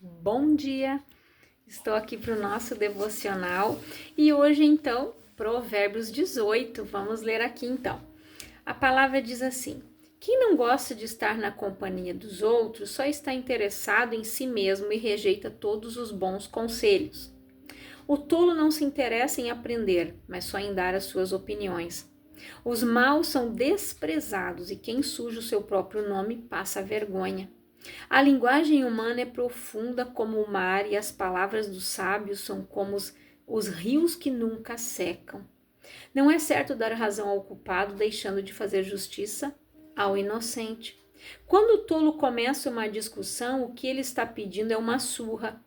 Bom dia! Estou aqui para o nosso devocional e hoje então, Provérbios 18, vamos ler aqui então. A palavra diz assim: quem não gosta de estar na companhia dos outros só está interessado em si mesmo e rejeita todos os bons conselhos. O tolo não se interessa em aprender, mas só em dar as suas opiniões. Os maus são desprezados e quem suja o seu próprio nome passa vergonha. A linguagem humana é profunda como o mar e as palavras dos sábios são como os rios que nunca secam. Não é certo dar razão ao culpado, deixando de fazer justiça ao inocente. Quando o tolo começa uma discussão, o que ele está pedindo é uma surra.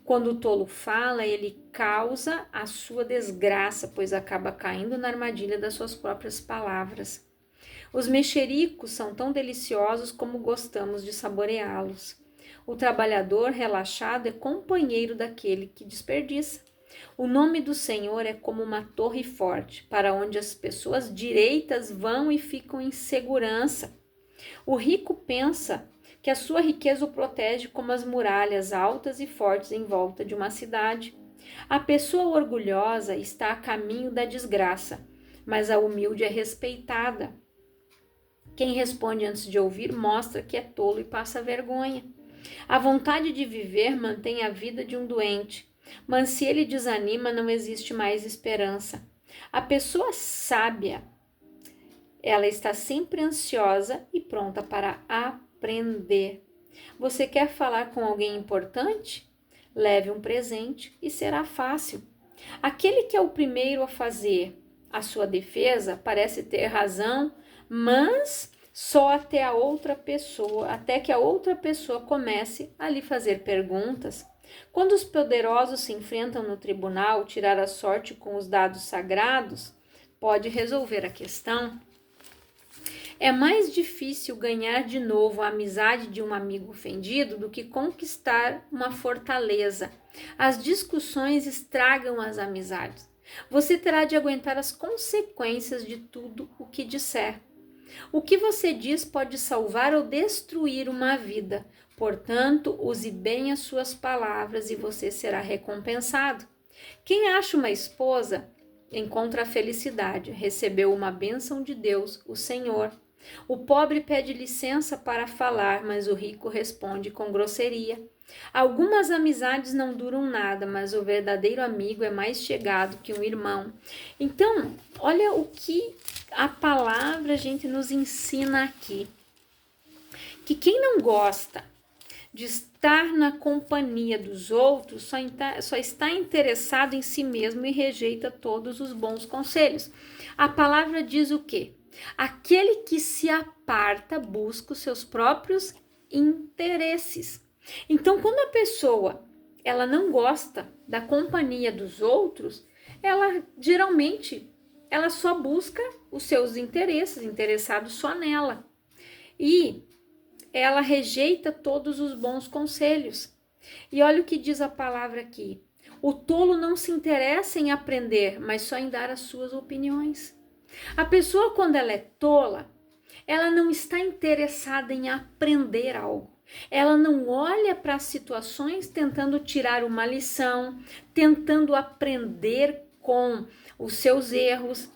Quando o tolo fala, ele causa a sua desgraça, pois acaba caindo na armadilha das suas próprias palavras. Os mexericos são tão deliciosos como gostamos de saboreá-los. O trabalhador relaxado é companheiro daquele que desperdiça. O nome do Senhor é como uma torre forte, para onde as pessoas direitas vão e ficam em segurança. O rico pensa que a sua riqueza o protege como as muralhas altas e fortes em volta de uma cidade. A pessoa orgulhosa está a caminho da desgraça, mas a humilde é respeitada. Quem responde antes de ouvir mostra que é tolo e passa vergonha. A vontade de viver mantém a vida de um doente, mas se ele desanima, não existe mais esperança. A pessoa sábia, ela está sempre ansiosa e pronta para aprender. Você quer falar com alguém importante? Leve um presente e será fácil. Aquele que é o primeiro a fazer a sua defesa parece ter razão, mas só até que a outra pessoa comece a lhe fazer perguntas. Quando os poderosos se enfrentam no tribunal, tirar a sorte com os dados sagrados pode resolver a questão. É mais difícil ganhar de novo a amizade de um amigo ofendido do que conquistar uma fortaleza. As discussões estragam as amizades. Você terá de aguentar as consequências de tudo o que disser. O que você diz pode salvar ou destruir uma vida. Portanto, use bem as suas palavras e você será recompensado. Quem acha uma esposa encontra a felicidade, recebeu uma bênção de Deus, o Senhor. O pobre pede licença para falar, mas o rico responde com grosseria. Algumas amizades não duram nada, mas o verdadeiro amigo é mais chegado que um irmão. Então, olha o que a palavra a gente nos ensina aqui. Que quem não gosta de estar na companhia dos outros só está interessado em si mesmo e rejeita todos os bons conselhos. A palavra diz o quê? Aquele que se aparta busca os seus próprios interesses. Então, quando a pessoa ela não gosta da companhia dos outros, ela geralmente ela só busca os seus interesses, interessados só nela. E ela rejeita todos os bons conselhos. E olha o que diz a palavra aqui. O tolo não se interessa em aprender, mas só em dar as suas opiniões. A pessoa, quando ela é tola, ela não está interessada em aprender algo. Ela não olha para as situações tentando tirar uma lição, tentando aprender com os seus erros,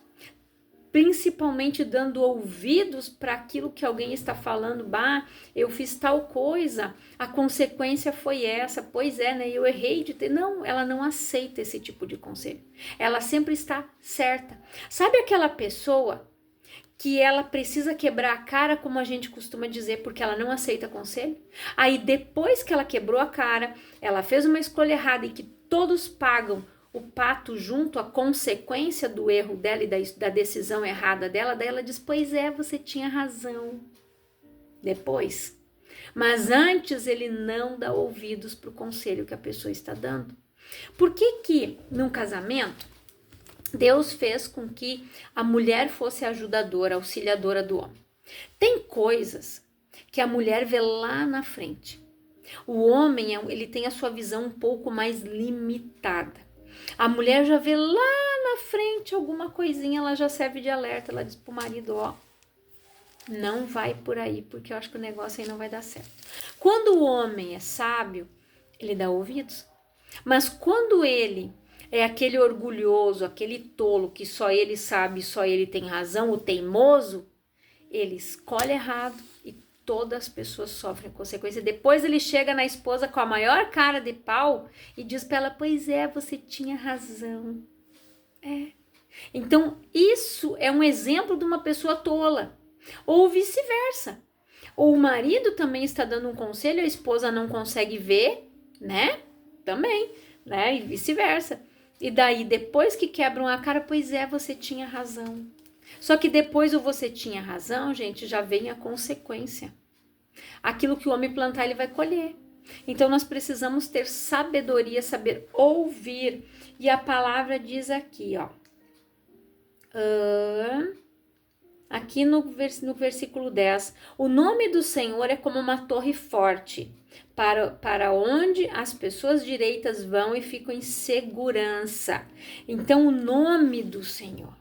principalmente dando ouvidos para aquilo que alguém está falando. Bah, eu fiz tal coisa, a consequência foi essa, pois é, né? Eu errei de ter. Não, ela não aceita esse tipo de conselho. Ela sempre está certa. Sabe aquela pessoa que ela precisa quebrar a cara, como a gente costuma dizer, porque ela não aceita conselho? Aí depois que ela quebrou a cara, ela fez uma escolha errada e que todos pagam o pato junto à consequência do erro dela e da decisão errada dela, daí ela diz, pois é, você tinha razão. Depois. Mas antes ele não dá ouvidos para o conselho que a pessoa está dando. Por que num casamento Deus fez com que a mulher fosse ajudadora, auxiliadora do homem? Tem coisas que a mulher vê lá na frente. O homem, ele tem a sua visão um pouco mais limitada. A mulher já vê lá na frente alguma coisinha, ela já serve de alerta, ela diz pro marido, ó, não vai por aí, porque eu acho que o negócio aí não vai dar certo. Quando o homem é sábio, ele dá ouvidos. Mas quando ele é aquele orgulhoso, aquele tolo que só ele sabe, só ele tem razão, o teimoso, ele escolhe errado e todas as pessoas sofrem consequência. Depois ele chega na esposa com a maior cara de pau e diz para ela: pois é, você tinha razão. Então isso é um exemplo de uma pessoa tola. Ou vice-versa. Ou o marido também está dando um conselho, a esposa não consegue ver, né? Também, né? E vice-versa. E daí, depois que quebram a cara, pois é, você tinha razão. Só que depois o você tinha razão, gente, já vem a consequência. Aquilo que o homem plantar, ele vai colher. Então, nós precisamos ter sabedoria, saber ouvir. E a palavra diz aqui, ó. Aqui no versículo 10. O nome do Senhor é como uma torre forte, para onde as pessoas direitas vão e ficam em segurança. Então, o nome do Senhor,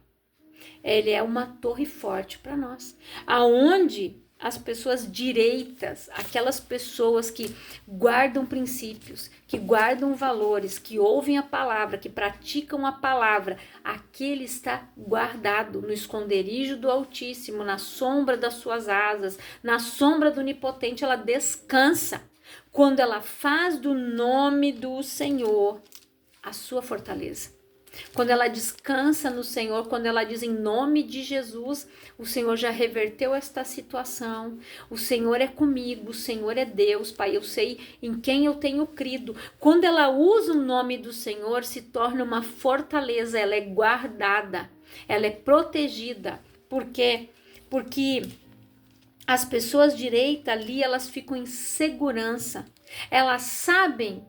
ele é uma torre forte para nós, aonde as pessoas direitas, aquelas pessoas que guardam princípios, que guardam valores, que ouvem a palavra, que praticam a palavra, aquele está guardado no esconderijo do Altíssimo, na sombra das suas asas, na sombra do Onipotente, ela descansa. Quando ela faz do nome do Senhor a sua fortaleza. Quando ela descansa no Senhor, quando ela diz em nome de Jesus, o Senhor já reverteu esta situação, o Senhor é comigo, o Senhor é Deus, Pai, eu sei em quem eu tenho crido. Quando ela usa o nome do Senhor, se torna uma fortaleza, ela é guardada, ela é protegida. Por quê? Porque as pessoas direitas ali, elas ficam em segurança, elas sabem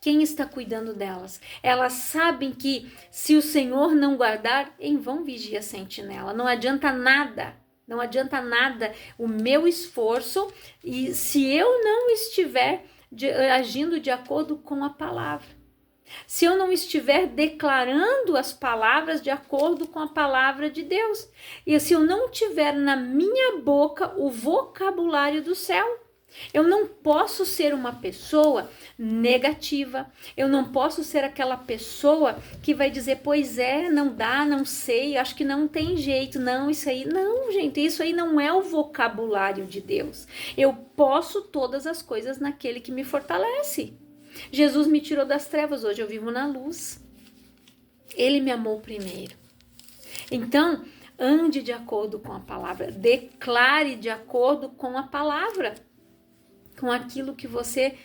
quem está cuidando delas. Elas sabem que se o Senhor não guardar, em vão vigia a sentinela. Não adianta nada. Não adianta nada o meu esforço e se eu não estiver agindo de acordo com a palavra. Se eu não estiver declarando as palavras de acordo com a palavra de Deus. E se eu não tiver na minha boca o vocabulário do céu. Eu não posso ser uma pessoa negativa, eu não posso ser aquela pessoa que vai dizer, pois é, não dá, não sei, acho que não tem jeito, não, isso aí, não, gente, isso aí não é o vocabulário de Deus. Eu posso todas as coisas naquele que me fortalece. Jesus me tirou das trevas, hoje eu vivo na luz. Ele me amou primeiro. Então, ande de acordo com a palavra, declare de acordo com a palavra. Com aquilo que você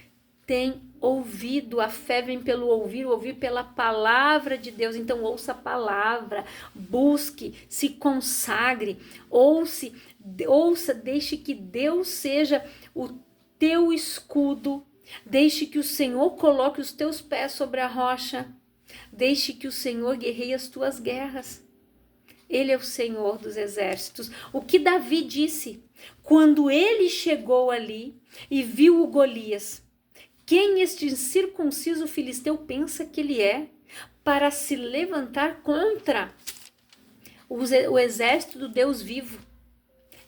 tem ouvido. A fé vem pelo ouvir, o ouvir pela palavra de Deus. Então ouça a palavra, busque, se consagre, ouça, deixe que Deus seja o teu escudo, deixe que o Senhor coloque os teus pés sobre a rocha, deixe que o Senhor guerreie as tuas guerras. Ele é o Senhor dos exércitos. O que Davi disse quando ele chegou ali e viu o Golias? Quem este incircunciso filisteu pensa que ele é para se levantar contra o exército do Deus vivo?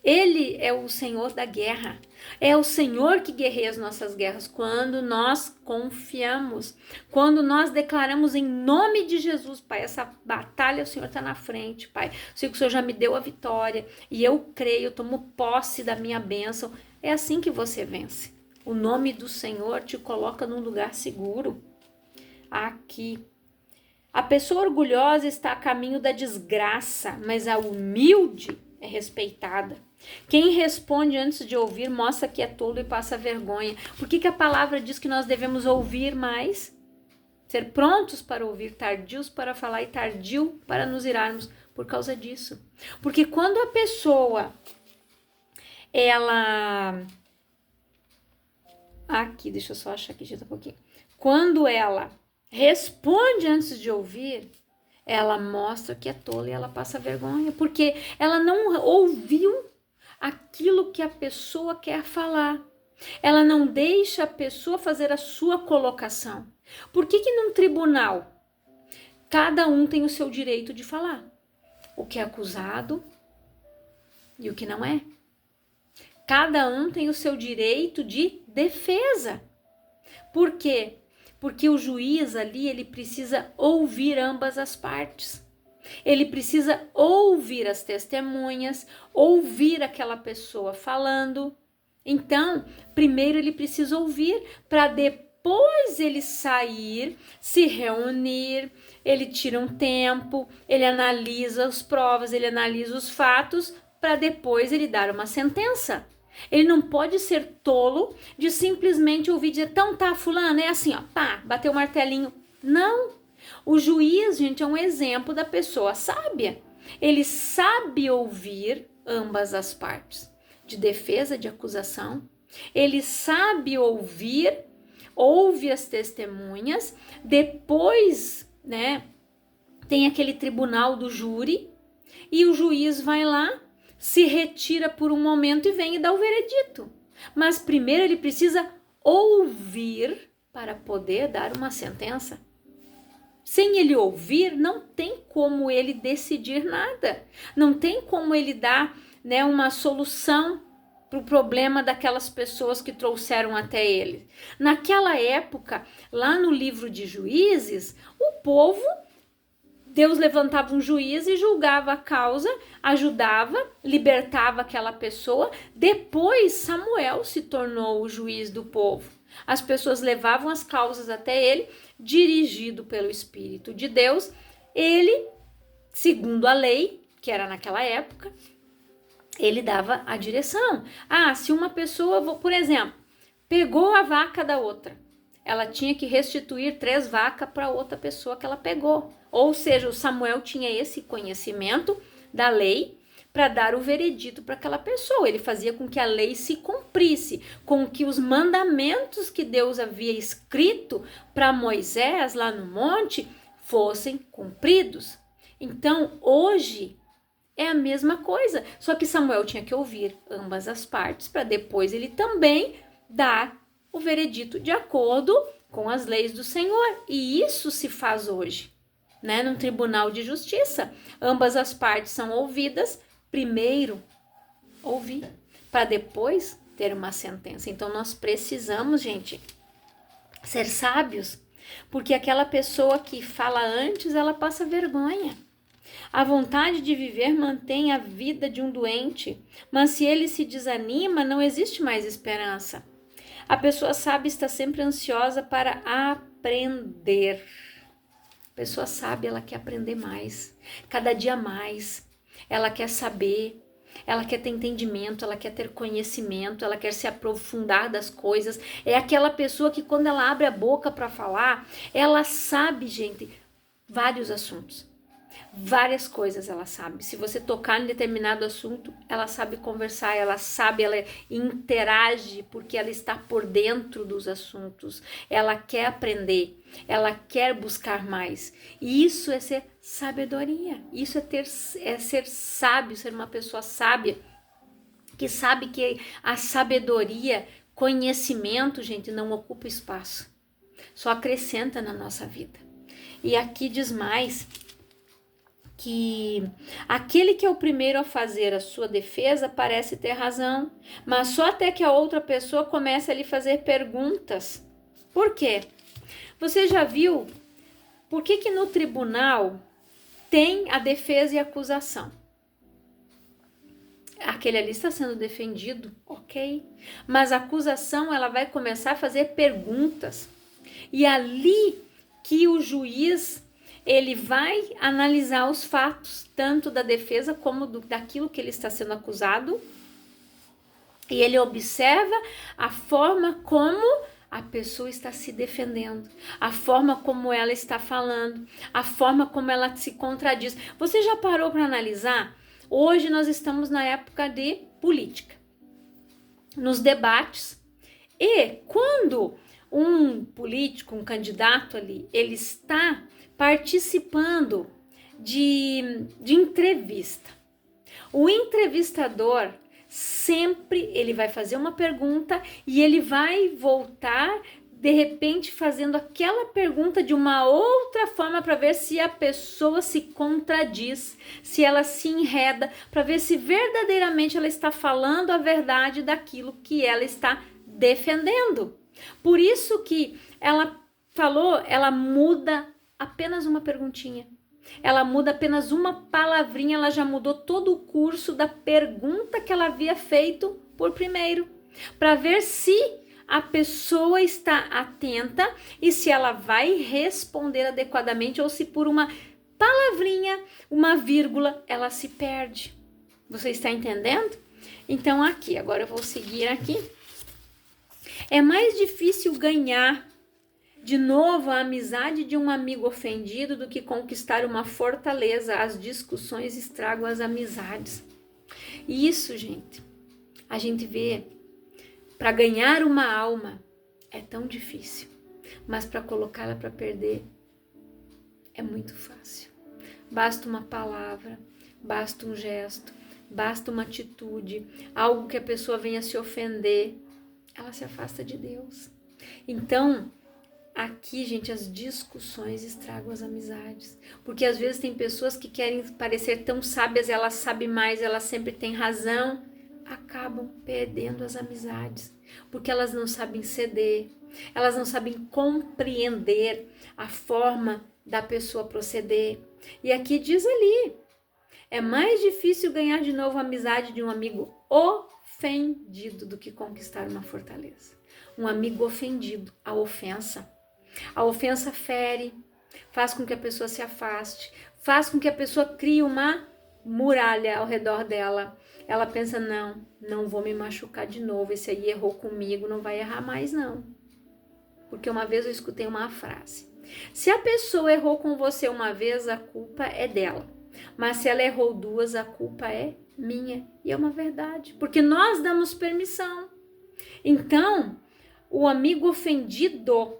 Ele é o Senhor da guerra. É o Senhor que guerreia as nossas guerras quando nós confiamos, quando nós declaramos em nome de Jesus, Pai, essa batalha o Senhor está na frente, Pai. Sei que o Senhor já me deu a vitória e eu creio, eu tomo posse da minha bênção. É assim que você vence. O nome do Senhor te coloca num lugar seguro. Aqui. A pessoa orgulhosa está a caminho da desgraça, mas a humilde é respeitada. Quem responde antes de ouvir mostra que é tolo e passa vergonha. Por que a palavra diz que nós devemos ouvir mais? Ser prontos para ouvir, tardios para falar e tardio para nos irarmos. Por causa disso. Porque quando a pessoa, ela... Aqui, deixa eu só achar aqui, um pouquinho. Quando ela responde antes de ouvir, ela mostra que é tola e ela passa vergonha. Porque ela não ouviu aquilo que a pessoa quer falar. Ela não deixa a pessoa fazer a sua colocação. Por que num tribunal cada um tem o seu direito de falar? O que é acusado e o que não é. Cada um tem o seu direito de defesa. Por quê? Porque o juiz ali, ele precisa ouvir ambas as partes. Ele precisa ouvir as testemunhas, ouvir aquela pessoa falando. Então, primeiro ele precisa ouvir para depois ele sair, se reunir, ele tira um tempo, ele analisa as provas, ele analisa os fatos para depois ele dar uma sentença. Ele não pode ser tolo de simplesmente ouvir dizer, então tá, fulano, é assim, ó, pá, bateu o martelinho. Não. O juiz, gente, é um exemplo da pessoa sábia. Ele sabe ouvir ambas as partes, de defesa, de acusação. Ele sabe ouvir, ouve as testemunhas, depois, né, tem aquele tribunal do júri e o juiz vai lá, se retira por um momento e vem e dá o veredito. Mas primeiro ele precisa ouvir para poder dar uma sentença. Sem ele ouvir, não tem como ele decidir nada. Não tem como ele dar, né, uma solução para o problema daquelas pessoas que trouxeram até ele. Naquela época, lá no livro de Juízes, o povo, Deus levantava um juiz e julgava a causa, ajudava, libertava aquela pessoa. Depois, Samuel se tornou o juiz do povo. As pessoas levavam as causas até ele, dirigido pelo Espírito de Deus. Ele, segundo a lei, que era naquela época, ele dava a direção. Se uma pessoa, por exemplo, pegou a vaca da outra, ela tinha que restituir 3 vacas para outra pessoa que ela pegou. Ou seja, o Samuel tinha esse conhecimento da lei para dar o veredito para aquela pessoa. Ele fazia com que a lei se cumprisse, com que os mandamentos que Deus havia escrito para Moisés lá no monte fossem cumpridos. Então, hoje é a mesma coisa, só que Samuel tinha que ouvir ambas as partes para depois ele também dar o veredito de acordo com as leis do Senhor. E isso se faz hoje, né? No Tribunal de Justiça, ambas as partes são ouvidas. Primeiro, ouvir, para depois ter uma sentença. Então, nós precisamos, gente, ser sábios, porque aquela pessoa que fala antes, ela passa vergonha. A vontade de viver mantém a vida de um doente, mas se ele se desanima, não existe mais esperança. A pessoa sábia está sempre ansiosa para aprender. A pessoa sábia, ela quer aprender mais, cada dia mais. Ela quer saber, ela quer ter entendimento, ela quer ter conhecimento, ela quer se aprofundar das coisas. É aquela pessoa que quando ela abre a boca para falar, ela sabe, gente, vários assuntos. Várias coisas ela sabe. Se você tocar em determinado assunto, ela sabe conversar, ela sabe, ela interage porque ela está por dentro dos assuntos. Ela quer aprender, ela quer buscar mais. E isso é ser sabedoria. Isso é ser sábio, ser uma pessoa sábia que sabe que a sabedoria, conhecimento, gente, não ocupa espaço. Só acrescenta na nossa vida. E aqui diz mais que aquele que é o primeiro a fazer a sua defesa parece ter razão, mas só até que a outra pessoa comece a lhe fazer perguntas. Por quê? Você já viu por que no tribunal tem a defesa e a acusação? Aquele ali está sendo defendido, ok, mas a acusação ela vai começar a fazer perguntas e ali que o juiz ele vai analisar os fatos, tanto da defesa como daquilo que ele está sendo acusado. E ele observa a forma como a pessoa está se defendendo, a forma como ela está falando, a forma como ela se contradiz. Você já parou para analisar? Hoje nós estamos na época de política, nos debates. E quando um político, um candidato ali, ele está participando de entrevista. O entrevistador sempre ele vai fazer uma pergunta e ele vai voltar de repente fazendo aquela pergunta de uma outra forma para ver se a pessoa se contradiz, se ela se enreda, para ver se verdadeiramente ela está falando a verdade daquilo que ela está defendendo. Por isso que ela falou, ela muda apenas uma perguntinha. Ela muda apenas uma palavrinha, ela já mudou todo o curso da pergunta que ela havia feito por primeiro, para ver se a pessoa está atenta e se ela vai responder adequadamente ou se por uma palavrinha, uma vírgula, ela se perde. Você está entendendo? Então aqui, agora eu vou seguir aqui. É mais difícil ganhar de novo a amizade de um amigo ofendido do que conquistar uma fortaleza. As discussões estragam as amizades. E isso, gente, a gente vê, para ganhar uma alma é tão difícil, mas para colocá-la para perder é muito fácil. Basta uma palavra, basta um gesto, basta uma atitude, algo que a pessoa venha se ofender, ela se afasta de Deus. Então, aqui, gente, as discussões estragam as amizades, porque às vezes tem pessoas que querem parecer tão sábias, elas sabem mais, elas sempre têm razão, acabam perdendo as amizades, porque elas não sabem ceder, elas não sabem compreender a forma da pessoa proceder. E aqui diz ali, é mais difícil ganhar de novo a amizade de um amigo ofendido do que conquistar uma fortaleza. Um amigo ofendido, a ofensa fere, faz com que a pessoa se afaste, faz com que a pessoa crie uma muralha ao redor dela. Ela pensa, não vou me machucar de novo, esse aí errou comigo, não vai errar mais não. Porque uma vez eu escutei uma frase, se a pessoa errou com você uma vez, a culpa é dela, mas se ela errou duas, a culpa é minha. E é uma verdade, porque nós damos permissão. Então, o amigo ofendido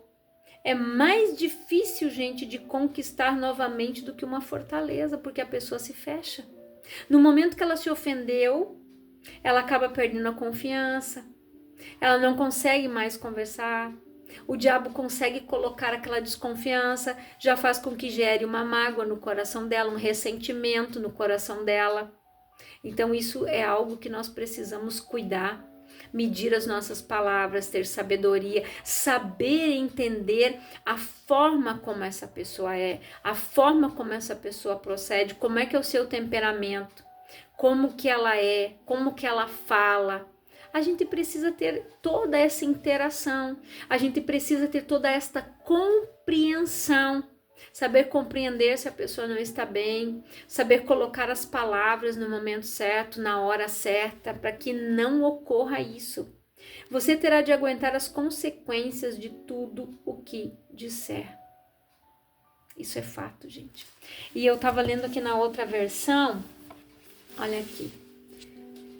é mais difícil, gente, de conquistar novamente do que uma fortaleza, porque a pessoa se fecha. No momento que ela se ofendeu, ela acaba perdendo a confiança, ela não consegue mais conversar, o diabo consegue colocar aquela desconfiança, já faz com que gere uma mágoa no coração dela, um ressentimento no coração dela. Então isso é algo que nós precisamos cuidar, medir as nossas palavras, ter sabedoria, saber entender a forma como essa pessoa é, a forma como essa pessoa procede, como é que é o seu temperamento, como que ela é, como que ela fala. A gente precisa ter toda essa interação, a gente precisa ter toda esta compreensão, saber compreender se a pessoa não está bem, saber colocar as palavras no momento certo, na hora certa, para que não ocorra isso. Você terá de aguentar as consequências de tudo o que disser. Isso é fato, gente. E eu estava lendo aqui na outra versão, olha aqui.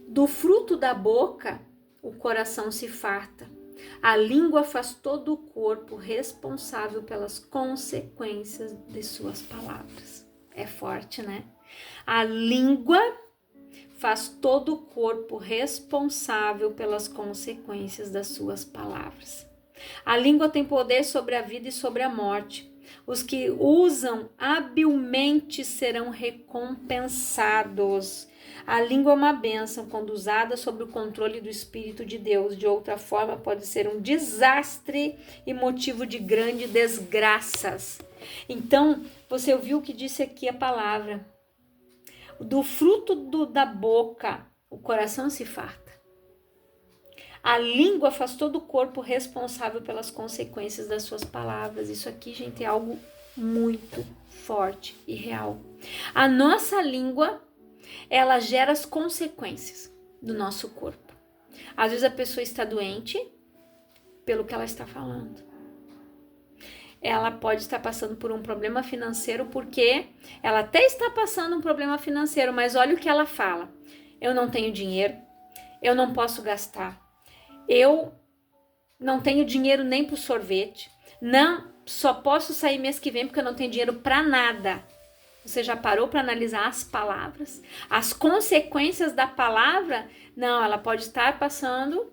Do fruto da boca, o coração se farta. A língua faz todo o corpo responsável pelas consequências de suas palavras. É forte, né? A língua faz todo o corpo responsável pelas consequências das suas palavras. A língua tem poder sobre a vida e sobre a morte. Os que usam habilmente serão recompensados. A língua é uma bênção quando usada sob o controle do Espírito de Deus. De outra forma, pode ser um desastre e motivo de grandes desgraças. Então, você ouviu o que disse aqui a palavra. Do fruto da boca, o coração se farta. A língua faz todo o corpo responsável pelas consequências das suas palavras. Isso aqui, gente, é algo muito forte e real. A nossa língua, ela gera as consequências do nosso corpo. Às vezes a pessoa está doente pelo que ela está falando. Ela pode estar passando por um problema financeiro porque ela até está passando um problema financeiro, mas olha o que ela fala. Eu não tenho dinheiro, eu não posso gastar, eu não tenho dinheiro nem para o sorvete, não, só posso sair mês que vem porque eu não tenho dinheiro para nada. Você já parou para analisar as palavras? As consequências da palavra? Não, ela pode estar passando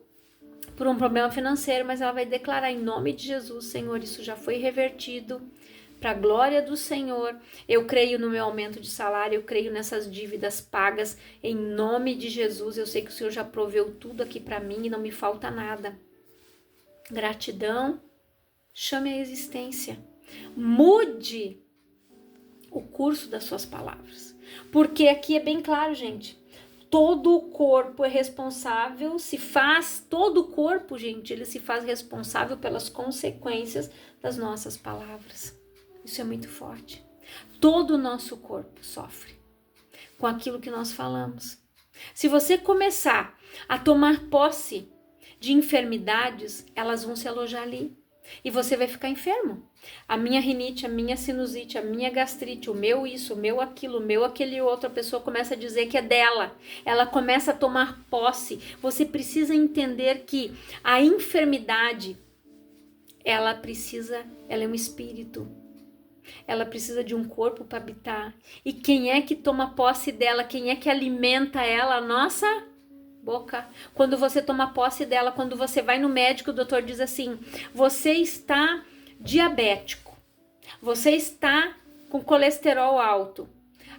por um problema financeiro, mas ela vai declarar em nome de Jesus, Senhor, isso já foi revertido para a glória do Senhor. Eu creio no meu aumento de salário, eu creio nessas dívidas pagas em nome de Jesus. Eu sei que o Senhor já proveu tudo aqui para mim e não me falta nada. gratidão, chame a existência. Mude o curso das suas palavras. Porque aqui é bem claro, gente. Todo o corpo é responsável, todo o corpo, gente, ele se faz responsável pelas consequências das nossas palavras. Isso é muito forte. Todo o nosso corpo sofre com aquilo que nós falamos. Se você começar a tomar posse de enfermidades, elas vão se alojar ali. E você vai ficar enfermo. A minha rinite, a minha sinusite, a minha gastrite, o meu isso, o meu aquilo, o meu aquele outro, a pessoa começa a dizer que é dela. Ela começa a tomar posse. Você precisa entender que a enfermidade, ela é um espírito. Ela precisa de um corpo para habitar. E quem é que toma posse dela? Quem é que alimenta ela? A nossa boca. Quando você toma posse dela, quando você vai no médico, o doutor diz assim: você está diabético, você está com colesterol alto.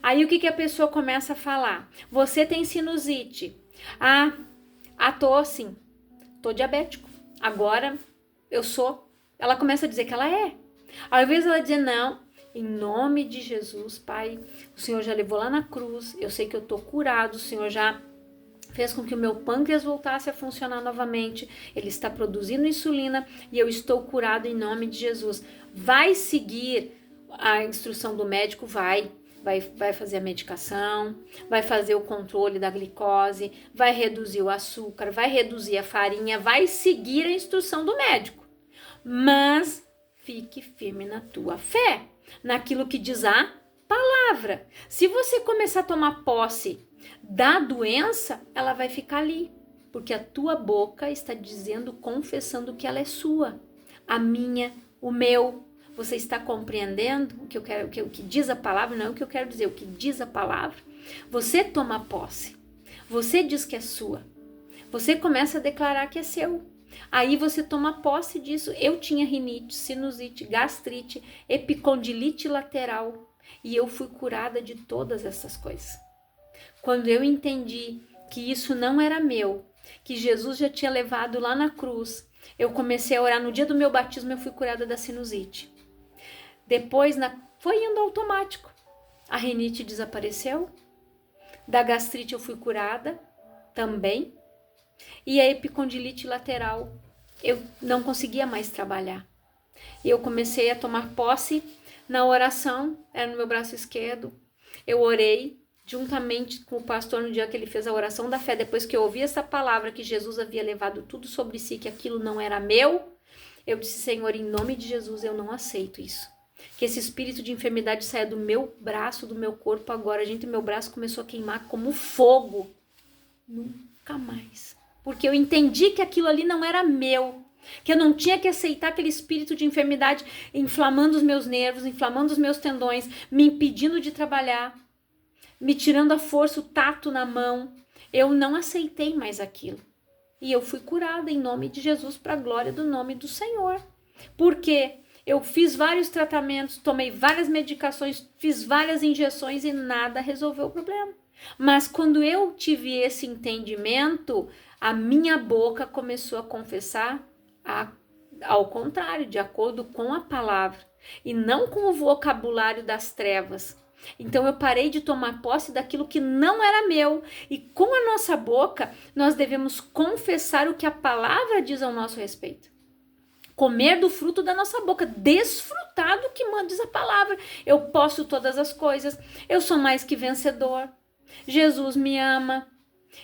Aí o que a pessoa começa a falar? Você tem sinusite. Tô assim, tô diabético. Agora eu sou. Ela começa a dizer que ela é. Ao invés dela dizer não, em nome de Jesus, Pai, o Senhor já levou lá na cruz, eu sei que eu tô curado, o Senhor já fez com que o meu pâncreas voltasse a funcionar novamente, ele está produzindo insulina e eu estou curado em nome de Jesus. Vai seguir a instrução do médico? Vai fazer a medicação, vai fazer o controle da glicose, vai reduzir o açúcar, vai reduzir a farinha, vai seguir a instrução do médico. Mas fique firme na tua fé, naquilo que diz a palavra. Se você começar a tomar posse da doença, ela vai ficar ali, porque a tua boca está dizendo, confessando que ela é sua, a minha, o meu. Você está compreendendo o que eu quero, o que diz a palavra? Não é o que eu quero dizer, o que diz a palavra. Você toma posse, você diz que é sua, você começa a declarar que é seu. Aí você toma posse disso. Eu tinha rinite, sinusite, gastrite, epicondilite lateral e eu fui curada de todas essas coisas. Quando eu entendi que isso não era meu, que Jesus já tinha levado lá na cruz, eu comecei a orar. No dia do meu batismo eu fui curada da sinusite. Depois foi indo automático. A rinite desapareceu. Da gastrite eu fui curada também. E a epicondilite lateral, eu não conseguia mais trabalhar. E eu comecei a tomar posse na oração, era no meu braço esquerdo. Eu orei juntamente com o pastor no dia que ele fez a oração da fé. Depois que eu ouvi essa palavra que Jesus havia levado tudo sobre si, que aquilo não era meu, eu disse: Senhor, em nome de Jesus, eu não aceito isso. Que esse espírito de enfermidade saia do meu braço, do meu corpo agora. Gente, meu braço começou a queimar como fogo. Nunca mais. Porque eu entendi que aquilo ali não era meu, que eu não tinha que aceitar aquele espírito de enfermidade inflamando os meus nervos, inflamando os meus tendões, me impedindo de trabalhar, me tirando a força, o tato na mão. Eu não aceitei mais aquilo. E eu fui curada em nome de Jesus, para a glória do nome do Senhor. Porque eu fiz vários tratamentos, tomei várias medicações, fiz várias injeções e nada resolveu o problema. Mas quando eu tive esse entendimento, a minha boca começou a confessar ao contrário, de acordo com a palavra, e não com o vocabulário das trevas. Então eu parei de tomar posse daquilo que não era meu, e com a nossa boca nós devemos confessar o que a palavra diz ao nosso respeito. Comer do fruto da nossa boca, desfrutar do que diz a palavra. Eu posso todas as coisas, eu sou mais que vencedor. Jesus me ama,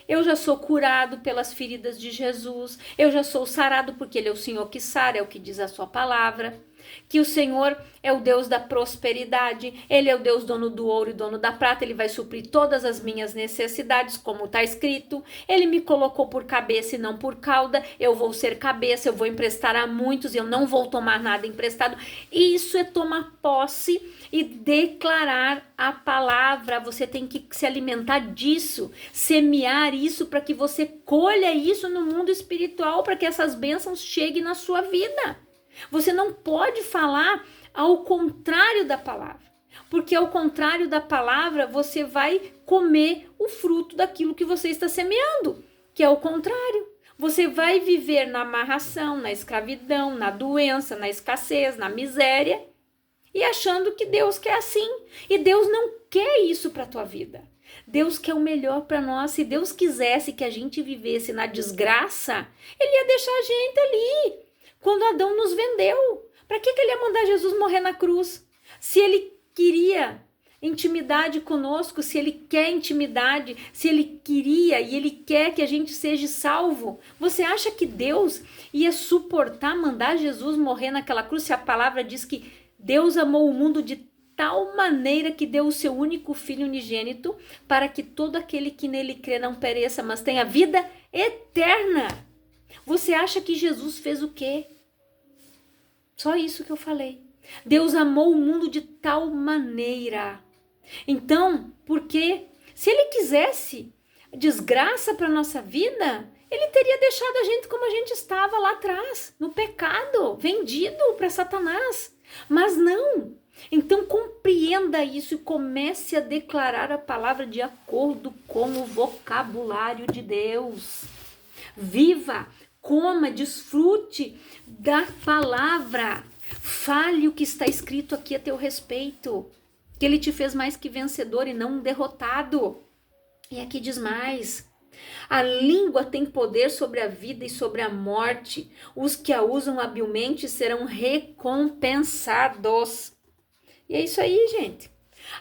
eu já sou curado pelas feridas de Jesus, eu já sou sarado porque Ele é o Senhor que sara, é o que diz a sua palavra. Que o Senhor é o Deus da prosperidade, Ele é o Deus dono do ouro e dono da prata, Ele vai suprir todas as minhas necessidades, como está escrito. Ele me colocou por cabeça e não por cauda, eu vou ser cabeça, eu vou emprestar a muitos, eu não vou tomar nada emprestado. Isso é tomar posse e declarar a palavra. Você tem que se alimentar disso, semear isso para que você colha isso no mundo espiritual, para que essas bênçãos cheguem na sua vida. Você não pode falar ao contrário da palavra, porque ao contrário da palavra você vai comer o fruto daquilo que você está semeando, que é o contrário. Você vai viver na amarração, na escravidão, na doença, na escassez, na miséria e achando que Deus quer assim. E Deus não quer isso para a tua vida. Deus quer o melhor para nós. Se Deus quisesse que a gente vivesse na desgraça, Ele ia deixar a gente ali. Quando Adão nos vendeu, para que Ele ia mandar Jesus morrer na cruz? Se Ele queria intimidade conosco, se Ele quer intimidade, se Ele queria e Ele quer que a gente seja salvo, você acha que Deus ia suportar mandar Jesus morrer naquela cruz se a palavra diz que Deus amou o mundo de tal maneira que deu o seu único filho unigênito para que todo aquele que nele crê não pereça, mas tenha vida eterna? Você acha que Jesus fez o quê? Só isso que eu falei. Deus amou o mundo de tal maneira. Então, porque se Ele quisesse desgraça para nossa vida, Ele teria deixado a gente como a gente estava lá atrás, no pecado, vendido para Satanás. Mas não. Então compreenda isso e comece a declarar a palavra de acordo com o vocabulário de Deus. Viva, coma, desfrute da palavra. Fale o que está escrito aqui a teu respeito. Que Ele te fez mais que vencedor e não um derrotado. E aqui diz mais. A língua tem poder sobre a vida e sobre a morte. Os que a usam habilmente serão recompensados. E é isso aí, gente.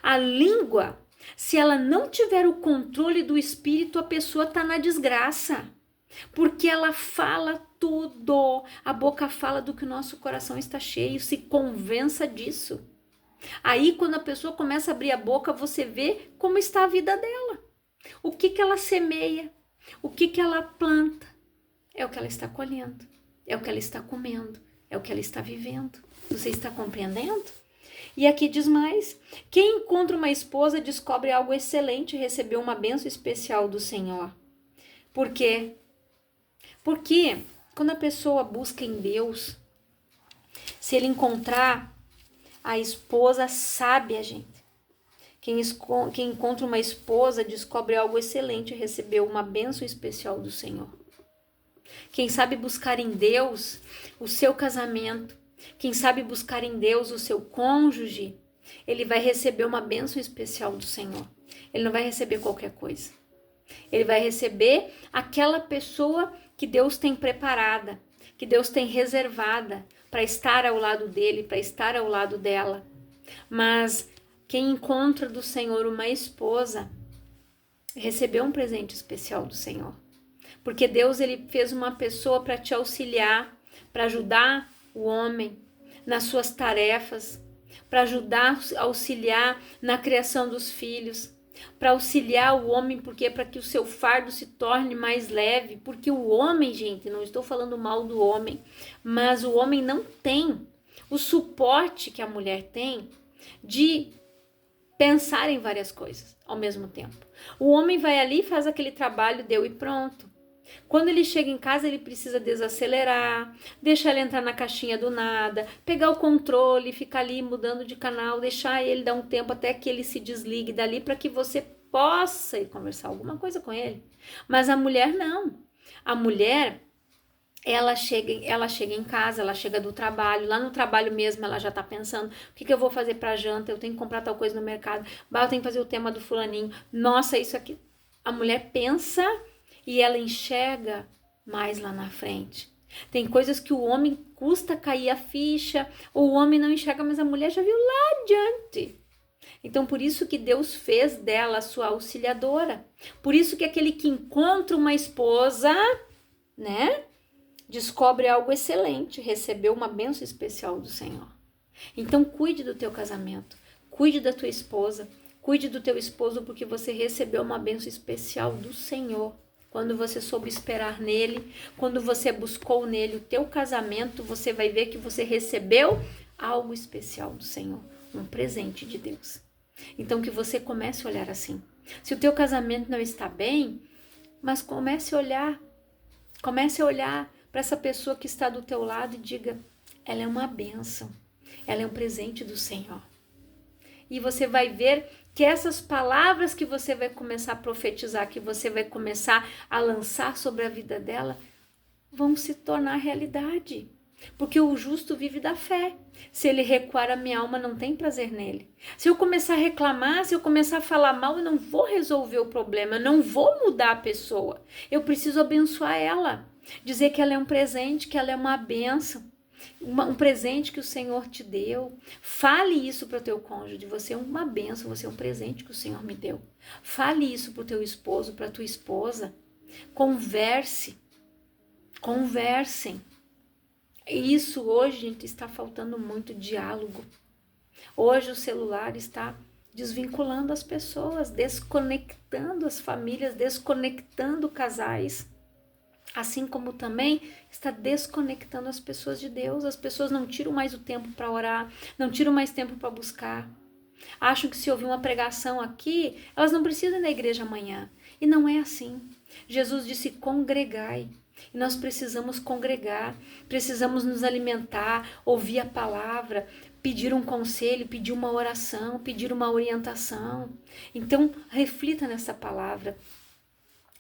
A língua, se ela não tiver o controle do espírito, a pessoa está na desgraça. Porque ela fala tudo. A boca fala do que o nosso coração está cheio. Se convença disso. Aí, quando a pessoa começa a abrir a boca, você vê como está a vida dela. O que ela semeia, o que ela planta, é o que ela está colhendo, é o que ela está comendo, é o que ela está vivendo. Você está compreendendo? E aqui diz mais: quem encontra uma esposa descobre algo excelente e recebeu uma bênção especial do Senhor. Por quê? Porque quando a pessoa busca em Deus, se ele encontrar a esposa sábia, gente. Quem encontra uma esposa descobre algo excelente e recebeu uma bênção especial do Senhor. Quem sabe buscar em Deus o seu casamento, quem sabe buscar em Deus o seu cônjuge, ele vai receber uma bênção especial do Senhor. Ele não vai receber qualquer coisa. Ele vai receber aquela pessoa que Deus tem preparada, que Deus tem reservada para estar ao lado dele, para estar ao lado dela. Mas quem encontra do Senhor uma esposa, recebeu um presente especial do Senhor. Porque Deus, ele fez uma pessoa para te auxiliar, para ajudar o homem nas suas tarefas, para ajudar, auxiliar na criação dos filhos, para auxiliar o homem, porque para que o seu fardo se torne mais leve, porque o homem, gente, não estou falando mal do homem, mas o homem não tem o suporte que a mulher tem de pensar em várias coisas ao mesmo tempo. O homem vai ali, faz aquele trabalho, deu e pronto. Quando ele chega em casa, ele precisa desacelerar, deixar ele entrar na caixinha do nada, pegar o controle, ficar ali mudando de canal, deixar ele dar um tempo até que ele se desligue dali para que você possa ir conversar alguma coisa com ele. Mas a mulher não. A mulher, ela chega em casa, ela chega do trabalho, lá no trabalho mesmo ela já tá pensando, o que eu vou fazer pra janta, eu tenho que comprar tal coisa no mercado, eu tenho que fazer o tema do fulaninho, nossa, isso aqui. A mulher pensa e ela enxerga mais lá na frente. Tem coisas que o homem custa cair a ficha, ou o homem não enxerga, mas a mulher já viu lá adiante. Então, por isso que Deus fez dela a sua auxiliadora. Por isso que aquele que encontra uma esposa, né, descobre algo excelente, recebeu uma bênção especial do Senhor. Então, cuide do teu casamento, cuide da tua esposa, cuide do teu esposo, porque você recebeu uma bênção especial do Senhor. Quando você soube esperar nele, quando você buscou nele o teu casamento, você vai ver que você recebeu algo especial do Senhor, um presente de Deus. Então que você comece a olhar assim. Se o teu casamento não está bem, mas comece a olhar para essa pessoa que está do teu lado e diga, ela é uma bênção, ela é um presente do Senhor. E você vai ver que essas palavras que você vai começar a profetizar, que você vai começar a lançar sobre a vida dela, vão se tornar realidade. Porque o justo vive da fé. Se ele recuar, a minha alma não tem prazer nele. Se eu começar a reclamar, se eu começar a falar mal, eu não vou resolver o problema, eu não vou mudar a pessoa. Eu preciso abençoar ela. Dizer que ela é um presente, que ela é uma bênção. Um presente que o Senhor te deu. Fale isso para o teu cônjuge. Você é uma bênção, você é um presente que o Senhor me deu. Fale isso para o teu esposo, para a tua esposa. Conversem. Isso hoje, gente, está faltando muito diálogo. Hoje o celular está desvinculando as pessoas, desconectando as famílias, desconectando casais. Assim como também está desconectando as pessoas de Deus. As pessoas não tiram mais o tempo para orar, não tiram mais tempo para buscar. Acham que se ouvir uma pregação aqui, elas não precisam ir na igreja amanhã. E não é assim. Jesus disse: congregai. E nós precisamos congregar, precisamos nos alimentar, ouvir a palavra, pedir um conselho, pedir uma oração, pedir uma orientação. Então, reflita nessa palavra.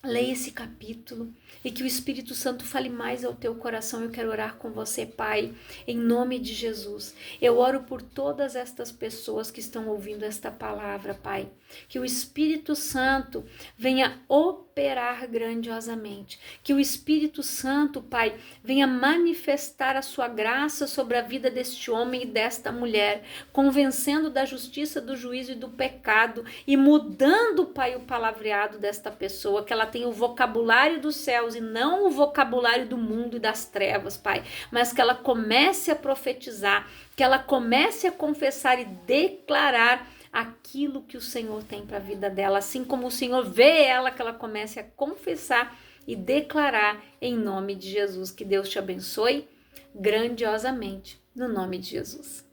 Leia esse capítulo e que o Espírito Santo fale mais ao teu coração. Eu quero orar com você, Pai, em nome de Jesus. Eu oro por todas estas pessoas que estão ouvindo esta palavra, Pai. Que o Espírito Santo venha operar grandiosamente. Que o Espírito Santo, Pai, venha manifestar a sua graça sobre a vida deste homem e desta mulher, convencendo da justiça, do juízo e do pecado e mudando, Pai, o palavreado desta pessoa, que ela tem o vocabulário dos céus e não o vocabulário do mundo e das trevas, Pai, mas que ela comece a profetizar, que ela comece a confessar e declarar aquilo que o Senhor tem para a vida dela, assim como o Senhor vê ela, que ela comece a confessar e declarar em nome de Jesus. Que Deus te abençoe grandiosamente, no nome de Jesus.